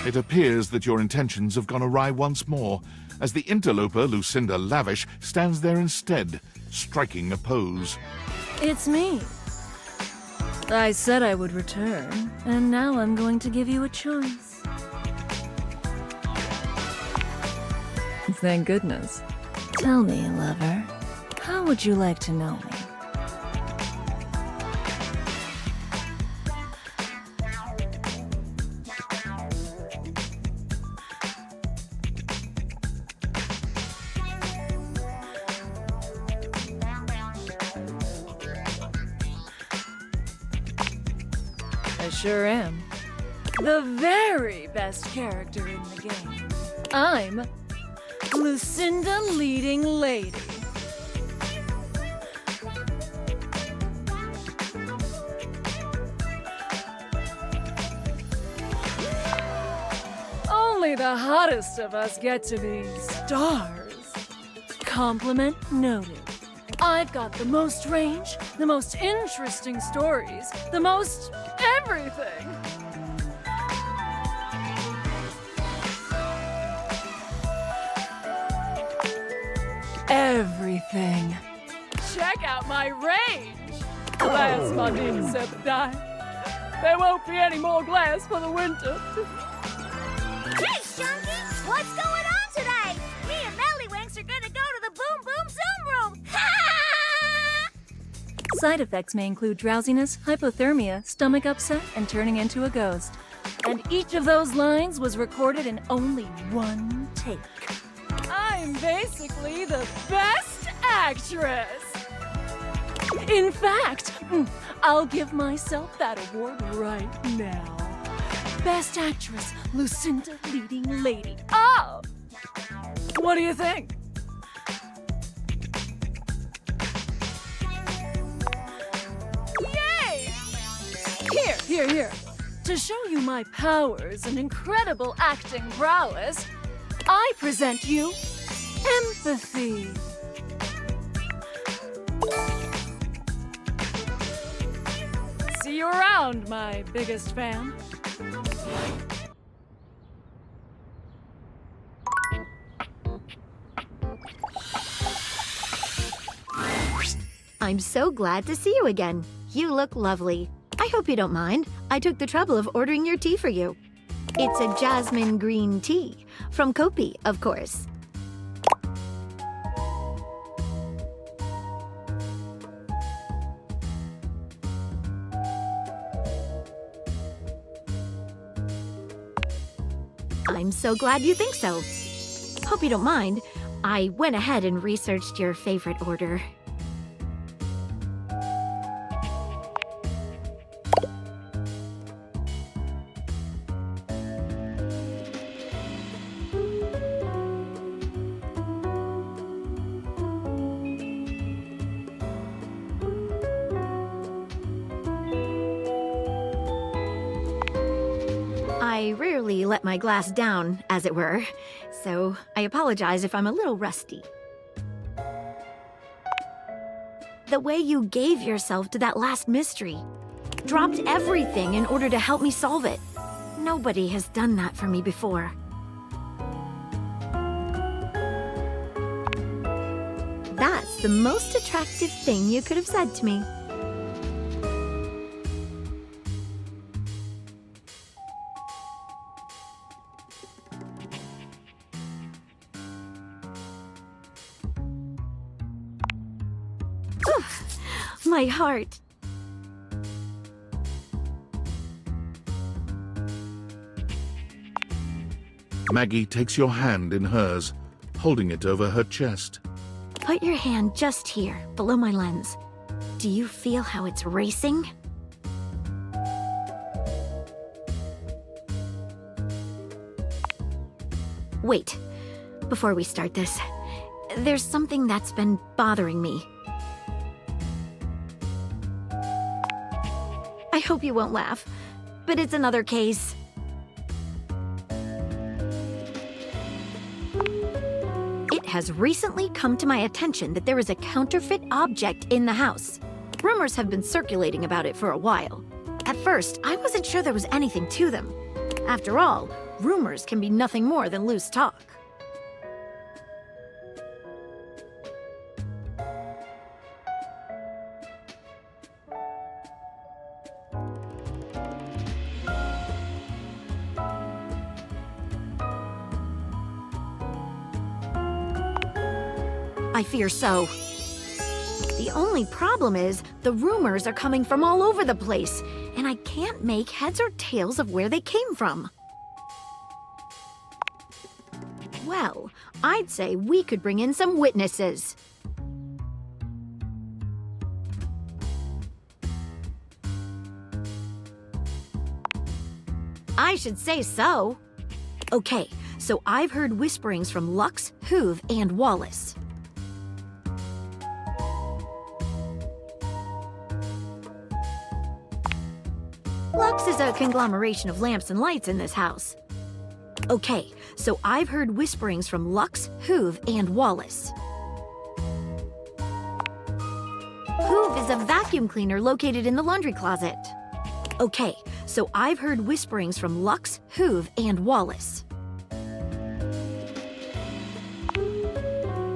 It appears that your intentions have gone awry once more, as the interloper Lucinda Lavish stands there instead, striking a pose. It's me. I said I would return, and now I'm going to give you a choice. Thank goodness. Tell me, lover, how would you like to know me? I sure am. The very best character in the game. I'm Lucinda Leading Lady. Only the hottest of us get to be stars. Compliment noted. I've got the most range, the most interesting stories, the most everything. Everything. Check out my range. Glass Mundine said to die. There won't be any more glass for the winter. Hey, Chunky! What's going on today? Me and Mellywinks are gonna go to the Boom Boom Zoom Room! Side effects may include drowsiness, hypothermia, stomach upset, and turning into a ghost. And each of those lines was recorded in only one take. I'm basically the best actress! In fact, I'll give myself that award right now. Best Actress, Lucinda Leading Lady. Oh! What do you think? Yay! Here. To show you my powers and incredible acting prowess, I present you empathy. See you around, my biggest fan. I'm so glad to see you again. You look lovely. I hope you don't mind. I took the trouble of ordering your tea for you. It's a jasmine green tea. From Kopi, of course. I'm so glad you think so. Hope you don't mind. I went ahead and researched your favorite order. I rarely let my glass down, as it were, so I apologize if I'm a little rusty. The way you gave yourself to that last mystery, dropped everything in order to help me solve it. Nobody has done that for me before. That's the most attractive thing you could have said to me. My heart. Maggie takes your hand in hers, holding it over her chest. Put your hand just here, below my lens. Do you feel how it's racing? Wait, before we start this, there's something that's been bothering me. I hope you won't laugh, but it's another case. It has recently come to my attention that there is a counterfeit object in the house. Rumors have been circulating about it for a while. At first, I wasn't sure there was anything to them. After all, Rumors can be nothing more than loose talk. I fear so. The only problem is the rumors are coming from all over the place, and I can't make heads or tails of where they came from. Well, I'd say we could bring in some witnesses. I should say so. Okay, so I've heard whisperings from Lux, Hoove, and Wallace. Lux is a conglomeration of lamps and lights in this house. Okay, so I've heard whisperings from Lux, Hoove, and Wallace. Hoove is a vacuum cleaner located in the laundry closet. Okay, so I've heard whisperings from Lux, Hoove, and Wallace.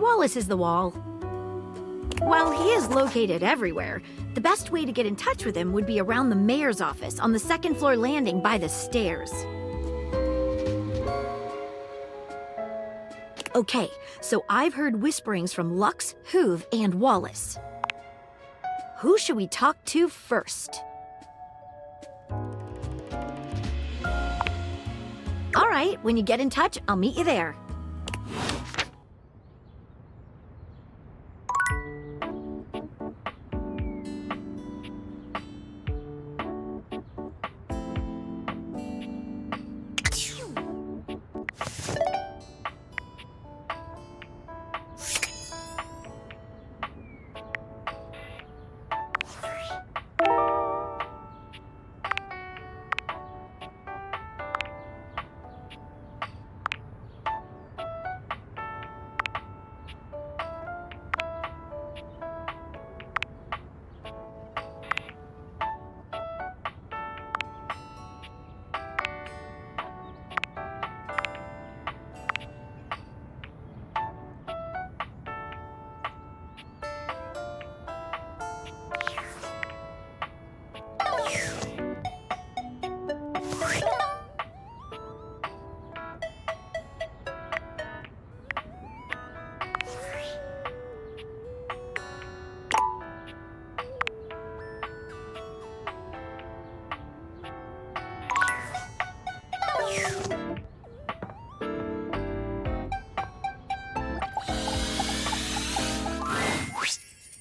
Wallace is the wall. While he is located everywhere, the best way to get in touch with him would be around the mayor's office on the second-floor landing by the stairs. Okay, so I've heard whisperings from Lux, Hoove, and Wallace. Who should we talk to first? All right, when you get in touch, I'll meet you there.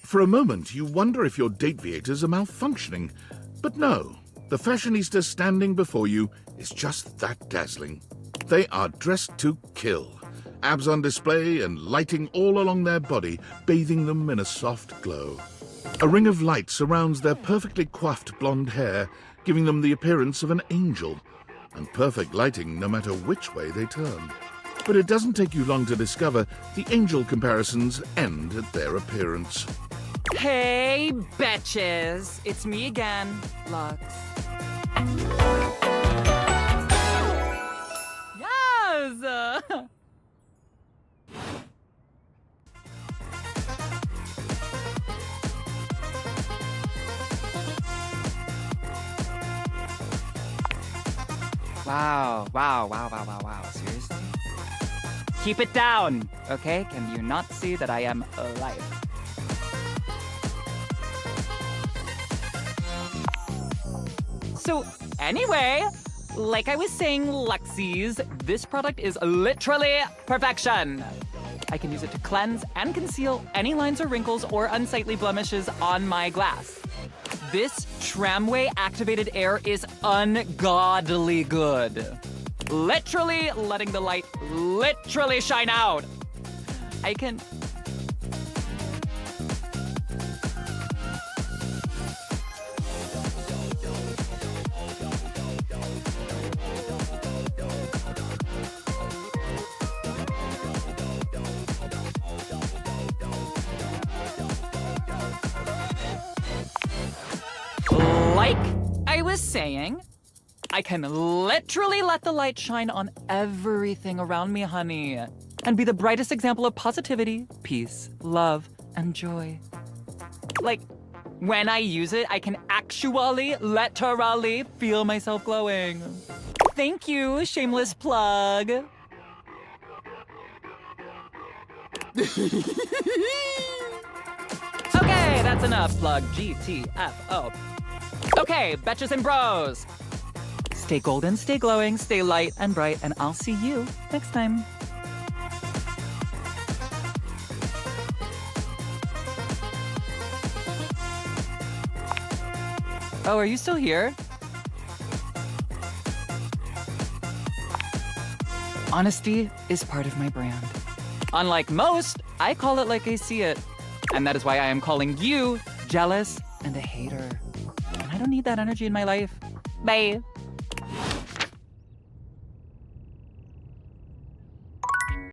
For a moment, you wonder if your Dateviators are malfunctioning. But no, the fashionista standing before you is just that dazzling. They are dressed to kill. Abs on display and lighting all along their body, bathing them in a soft glow. A ring of light surrounds their perfectly coiffed blonde hair, giving them the appearance of an angel. And perfect lighting no matter which way they turn. But it doesn't take you long to discover the angel comparisons end at their appearance. Hey, betches! It's me again, Lux. Yes! Wow. Seriously? Keep it down, okay? Can you not see that I am alive? So, anyway, like I was saying, Luxies, this product is literally perfection. I can use it to cleanse and conceal any lines or wrinkles or unsightly blemishes on my glass. This tramway-activated air is ungodly good. Literally letting the light literally shine out. I can... Like I was saying, I can literally let the light shine on everything around me, honey, and be the brightest example of positivity, peace, love, and joy. Like, when I use it, I can actually, literally feel myself glowing. Thank you, shameless plug. Okay, that's enough, plug. GTFO. Okay, betches and bros. Stay golden, stay glowing, stay light and bright, and I'll see you next time. Oh, are you still here? Honesty is part of my brand. Unlike most, I call it like I see it. And that is why I am calling you jealous and a hater. And I don't need that energy in my life. Bye.